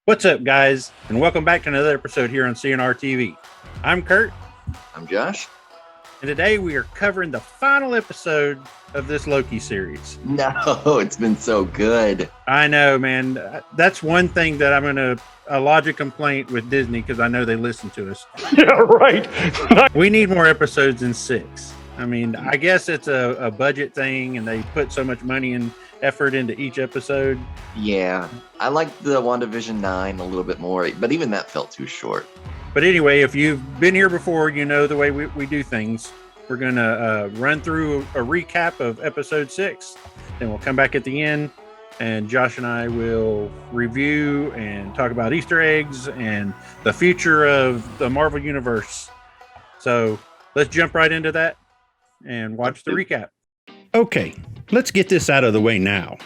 What's up, guys, and welcome back to another episode here on CNR TV. I'm Kurt. I'm Josh. And today we are covering the final episode of this Loki series. No, it's been so good. I know, man. That's one thing that I'm going to lodge a complaint with Disney because I know they listen to us. Yeah, right. We need more episodes than 6. I mean, I guess it's a budget thing and they put so much money and effort into each episode. Yeah, I like the WandaVision 9 a little bit more, but even that felt too short. But anyway, if you've been here before, you know the way we do things. We're going to run through a recap of episode 6. Then we'll come back at the end and Josh and I will review and talk about Easter eggs and the future of the Marvel Universe. So let's jump right into that and watch the recap. Okay, let's get this out of the way now.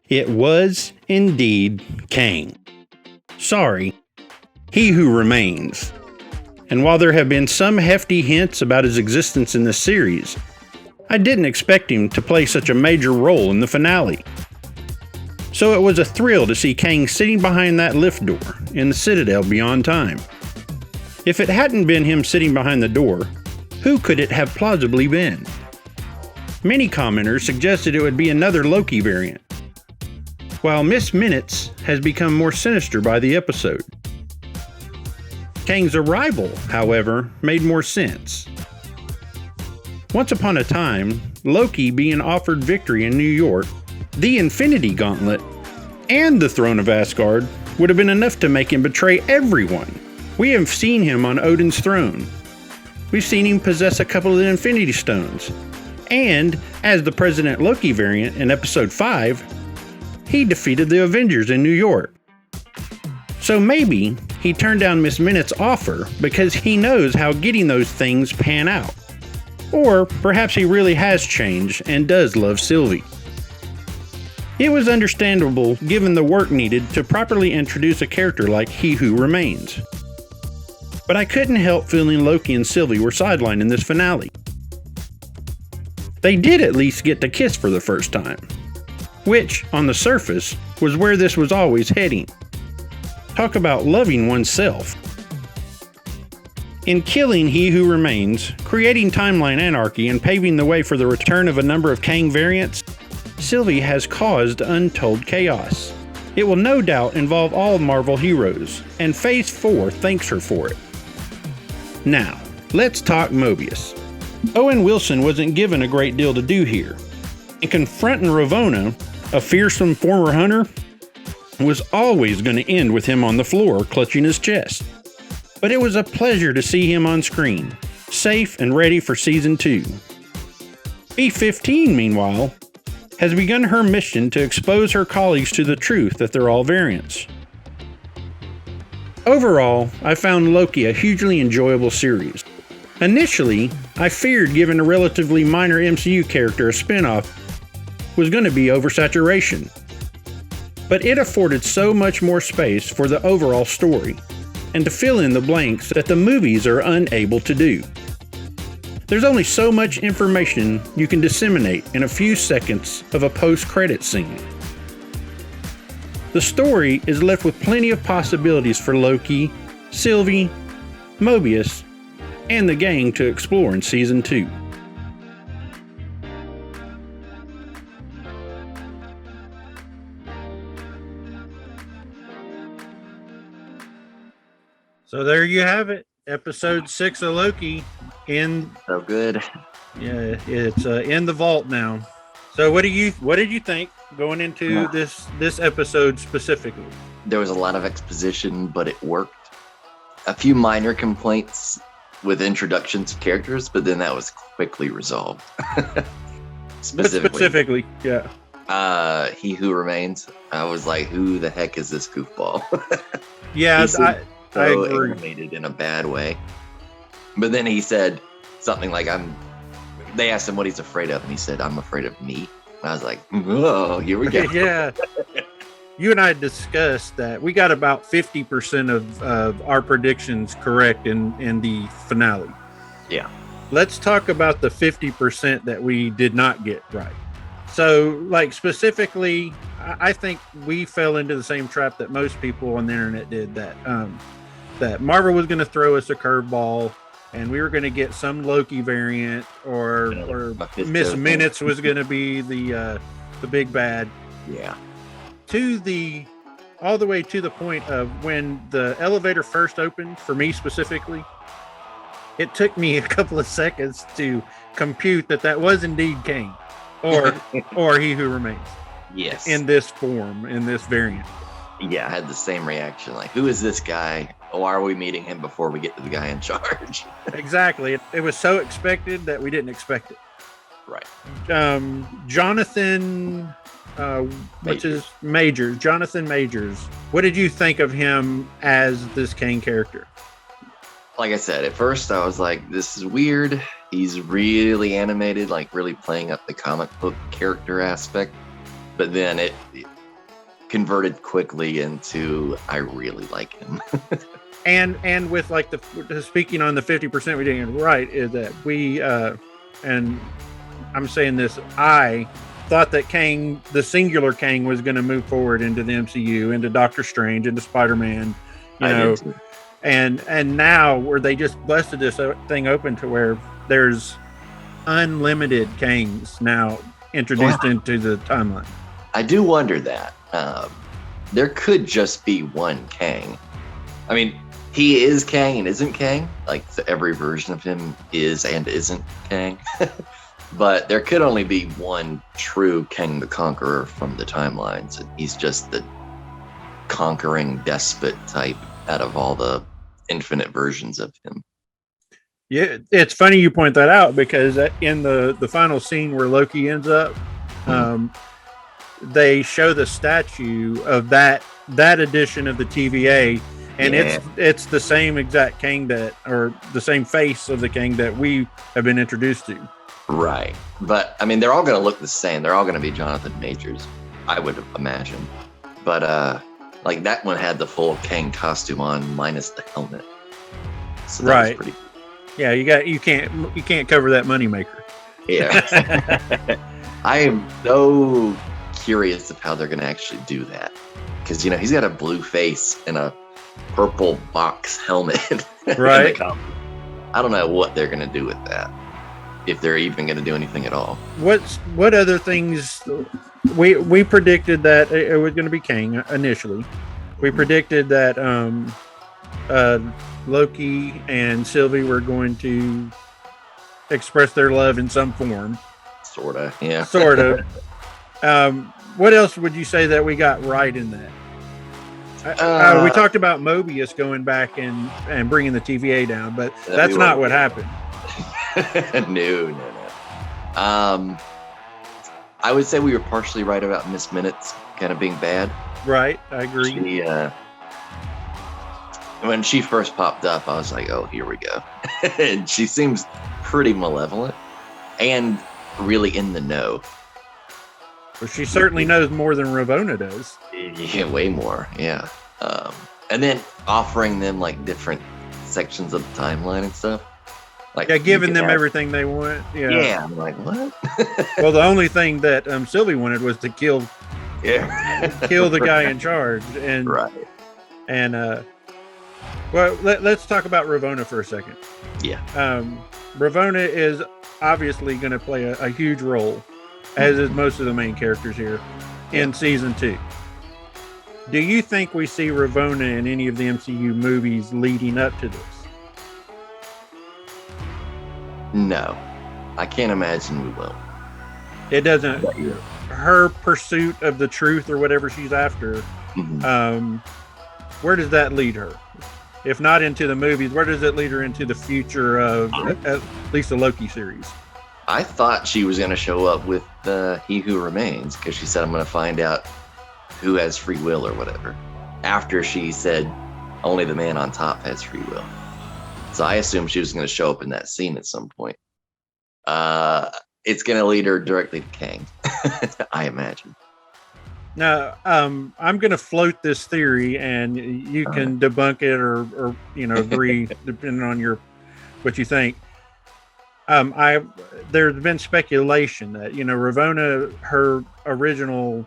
It was indeed Kang. Sorry, he who remains. And while there have been some hefty hints about his existence in this series, I didn't expect him to play such a major role in the finale. So it was a thrill to see Kang sitting behind that lift door in the Citadel beyond time. If it hadn't been him sitting behind the door, who could it have plausibly been? Many commenters suggested it would be another Loki variant, while Miss Minutes has become more sinister by the episode. Kang's arrival, however, made more sense. Once upon a time, Loki being offered victory in New York, the Infinity Gauntlet, and the Throne of Asgard would have been enough to make him betray everyone. We have seen him on Odin's throne. We've seen him possess a couple of the Infinity Stones. And, as the President Loki variant in episode 5, he defeated the Avengers in New York. So maybe he turned down Miss Minutes' offer because he knows how getting those things pan out. Or perhaps he really has changed and does love Sylvie. It was understandable given the work needed to properly introduce a character like He Who Remains. But I couldn't help feeling Loki and Sylvie were sidelined in this finale. They did at least get to kiss for the first time, which, on the surface, was where this was always heading. Talk about loving oneself. In killing He Who Remains, creating timeline anarchy, and paving the way for the return of a number of Kang variants, Sylvie has caused untold chaos. It will no doubt involve all Marvel heroes, and Phase 4 thanks her for it. Now, let's talk Mobius. Owen Wilson wasn't given a great deal to do here, and confronting Ravona, a fearsome former hunter, was always going to end with him on the floor clutching his chest. But it was a pleasure to see him on screen, safe and ready for Season 2. B-15, meanwhile, has begun her mission to expose her colleagues to the truth that they're all variants. Overall, I found Loki a hugely enjoyable series. Initially, I feared giving a relatively minor MCU character a spin-off was going to be oversaturation. But it afforded so much more space for the overall story, and to fill in the blanks that the movies are unable to do. There's only so much information you can disseminate in a few seconds of a post-credit scene. The story is left with plenty of possibilities for Loki, Sylvie, Mobius, and the gang to explore in Season 2. So there you have it, episode 6 of Loki So good. Yeah, it's in the vault now. So what did you think going into this episode specifically? There was a lot of exposition, but it worked. A few minor complaints with introductions of characters, but then that was quickly resolved. Specifically, yeah. He Who Remains. I was like, who the heck is this goofball? Yeah, I agree. Animated in a bad way. But then he said something like, they asked him what he's afraid of, and he said, I'm afraid of me. And I was like, oh, here we go. Yeah. You and I discussed that we got about 50% of our predictions correct in the finale. Yeah. Let's talk about the 50% that we did not get right. So, like specifically, I think we fell into the same trap that most people on the internet did. That Marvel was going to throw us a curveball, and we were going to get some Loki variant, or Miss Minutes was going to be the big bad. Yeah. All the way to the point of when the elevator first opened for me specifically. It took me a couple of seconds to compute that was indeed Kang, or He Who Remains. Yes. In this form, in this variant. Yeah, I had the same reaction. Like, who is this guy? Why are we meeting him before we get to the guy in charge? Exactly. It was so expected that we didn't expect it. Right. Jonathan, Majors. Jonathan Majors. What did you think of him as this Kang character? Like I said, at first I was like, this is weird. He's really animated, like really playing up the comic book character aspect. But then it converted quickly into, I really like him. and with like the speaking on the 50% we didn't get right, is that we and I'm saying this, I thought that Kang, the singular Kang, was going to move forward into the MCU, into Doctor Strange, into Spider-Man, and now where they just busted this thing open to where there's unlimited Kangs now introduced into the timeline. I do wonder that. There could just be one Kang. I mean, he is Kang and isn't Kang. Like, every version of him is and isn't Kang. But there could only be one true Kang the Conqueror from the timelines. And he's just the conquering despot type out of all the infinite versions of him. Yeah, it's funny you point that out, because in the final scene where Loki ends up, they show the statue of that edition of the TVA, and it's the same exact Kang or the same face of the Kang that we have been introduced to. Right. But I mean, they're all going to look the same. They're all going to be Jonathan Majors, I would imagine. But like, that one had the full Kang costume on minus the helmet. So that was pretty cool. Yeah, you can't cover that moneymaker. Yeah. I am so curious of how they're going to actually do that, because he's got a blue face and a purple box helmet. Right. I don't know what they're going to do with that, if they're even going to do anything at all. What other things? We predicted that it was going to be Kang initially. We predicted that Loki and Sylvie were going to express their love in some form. Sorta, yeah. Sort of. What else would you say that we got right in that? We talked about Mobius going back and bringing the TVA down, but that's not what happened. No. I would say we were partially right about Miss Minutes kind of being bad. Right, I agree. When she first popped up, I was like, oh, here we go. And she seems pretty malevolent and really in the know. Well, she certainly knows more than Ravona does. Yeah, way more, yeah. And then offering them like different sections of the timeline and stuff. Like, giving them everything they want. Yeah, I'm like, what? Well, the only thing that Sylvie wanted was to kill the guy in charge. And right. And well, let's talk about Ravona for a second. Yeah. Ravona is obviously going to play a huge role, as is most of the main characters here in season 2. Do you think we see Ravona in any of the MCU movies leading up to this? No, I can't imagine we will. It doesn't. Her pursuit of the truth or whatever she's after, where does that lead her? If not into the movies, where does it lead her into the future of at least the Loki series? I thought she was going to show up with He Who Remains, because she said, I'm going to find out who has free will or whatever. After she said only the man on top has free will. So I assumed she was going to show up in that scene at some point. It's going to lead her directly to Kang, I imagine. Now, I'm going to float this theory, and you can debunk it or agree, depending on what you think. There's been speculation that Ravona, her original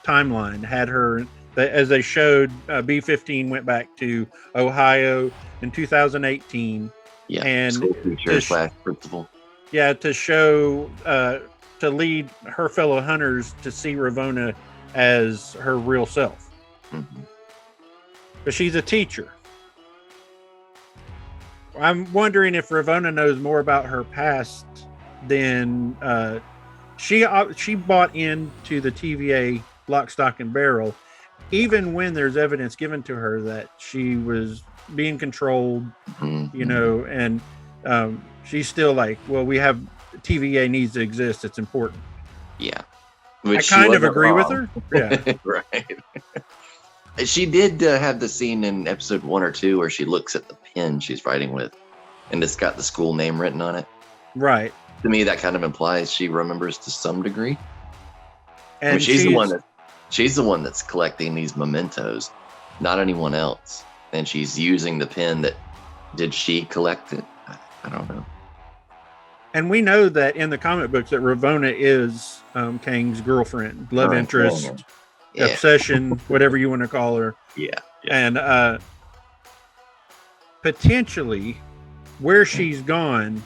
timeline had her as they showed. B-15 went back to Ohio in 2018. Yeah, and school teacher slash principal. Yeah, to show to lead her fellow hunters to see Ravona as her real self. Mm-hmm. But she's a teacher. I'm wondering if Ravona knows more about her past than she bought into the TVA lock, stock, and barrel, even when there's evidence given to her that she was being controlled, and she's still like, well, we have TVA needs to exist. It's important. Yeah. Which I kind of agree with her. Yeah. Right. She did have the scene in episode 1 or 2 where she looks at the pen she's writing with, and it's got the school name written on it. Right. To me, that kind of implies she remembers to some degree. And I mean, she's the one that's collecting these mementos, not anyone else. And she's using the pen that. Did she collect it? I don't know. And we know that in the comic books that Ravona is Kang's girlfriend, love interest. Yeah. Obsession, whatever you want to call her. Yeah. And potentially where she's gone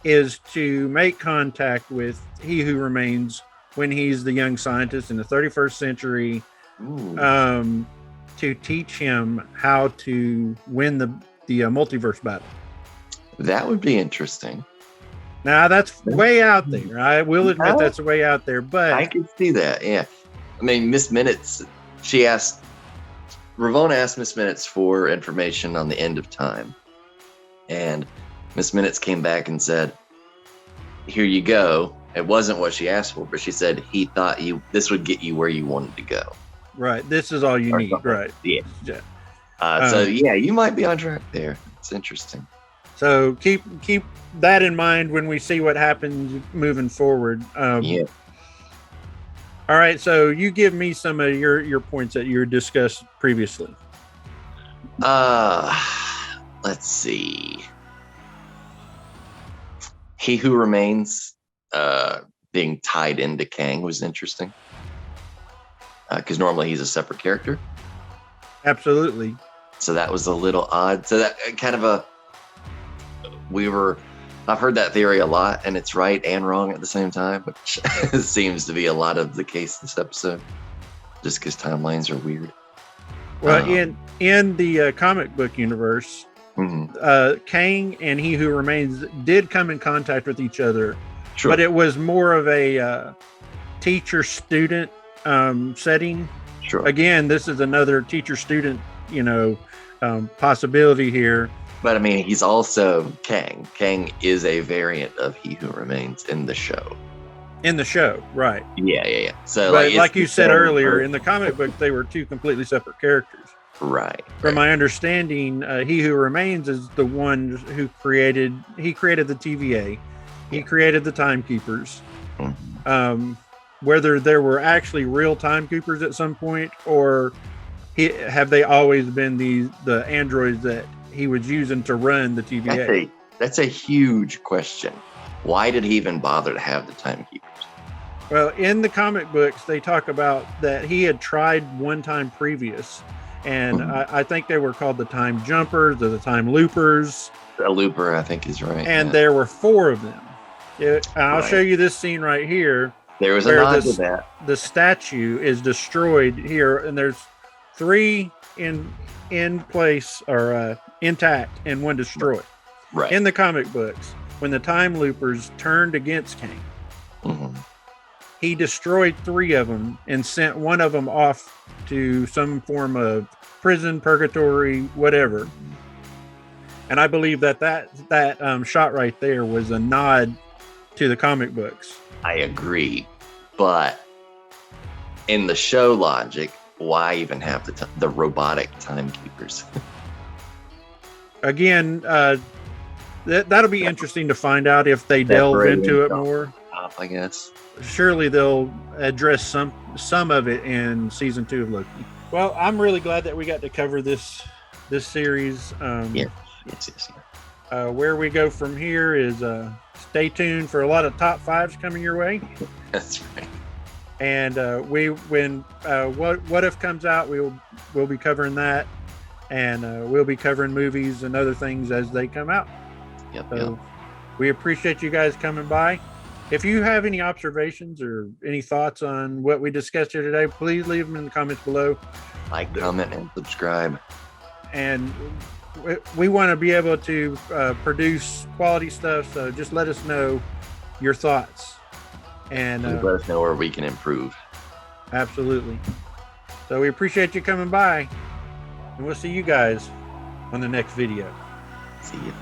is to make contact with He Who Remains when he's the young scientist in the 31st century, to teach him how to win the multiverse battle. That would be interesting. Now that's way out there. I will admit that's way out there, but I can see that. Yeah. I mean, Miss Minutes, Ravona asked Miss Minutes for information on the end of time. And Miss Minutes came back and said, here you go. It wasn't what she asked for, but she said he thought this would get you where you wanted to go. Right. This is all you need. Something. Right. Yeah. So yeah, you might be on track there. It's interesting. So keep that in mind when we see what happens moving forward. Yeah. All right, so you give me some of your points that you discussed previously. Let's see. He Who Remains being tied into Kang was interesting. Because normally he's a separate character. Absolutely. So that was a little odd. So that kind of I've heard that theory a lot, and it's right and wrong at the same time, which seems to be a lot of the case this episode, just because timelines are weird. Well, in the comic book universe, Kang and He Who Remains did come in contact with each other, but it was more of a teacher-student setting. Sure. Again, this is another teacher-student, possibility here. But I mean, he's also Kang. Kang is a variant of He Who Remains in the show. In the show, right? Yeah. So, but like you said earlier, in the comic book, they were two completely separate characters. Right. From my understanding, He Who Remains is the one who created the TVA. He created the Timekeepers. Mm-hmm. Whether there were actually real Timekeepers at some point, or have they always been the androids that he was using to run the TVA? That's a huge question. Why did he even bother to have the Timekeepers? Well, in the comic books, they talk about that he had tried one time previous, and I think they were called the Time Jumpers or the Time Loopers. A looper, I think, is right. And there were 4 of them. I'll show you this scene right here. There was a nod to that. The statue is destroyed here, and there's 3 in place or intact and 1 destroyed. Right. In the comic books, when the Time Loopers turned against Kang, he destroyed 3 of them and sent 1 of them off to some form of prison, purgatory, whatever. And I believe that shot right there was a nod to the comic books. I agree, but in the show logic, why even have the robotic Timekeepers? Again, that'll be interesting to find out if they delve into it more. I guess. Surely they'll address some of it in season 2 of Loki. Well, I'm really glad that we got to cover this series. Yes. Where we go from here is stay tuned for a lot of top fives coming your way. That's right. And when what if comes out, we'll be covering that, and we'll be covering movies and other things as they come out. Yep. So we appreciate you guys coming by. If you have any observations or any thoughts on what we discussed here today, please leave them in the comments below. Like, comment, and subscribe. And we want to be able to produce quality stuff, so just let us know your thoughts. And let us know where we can improve. Absolutely. So we appreciate you coming by, and we'll see you guys on the next video. See you.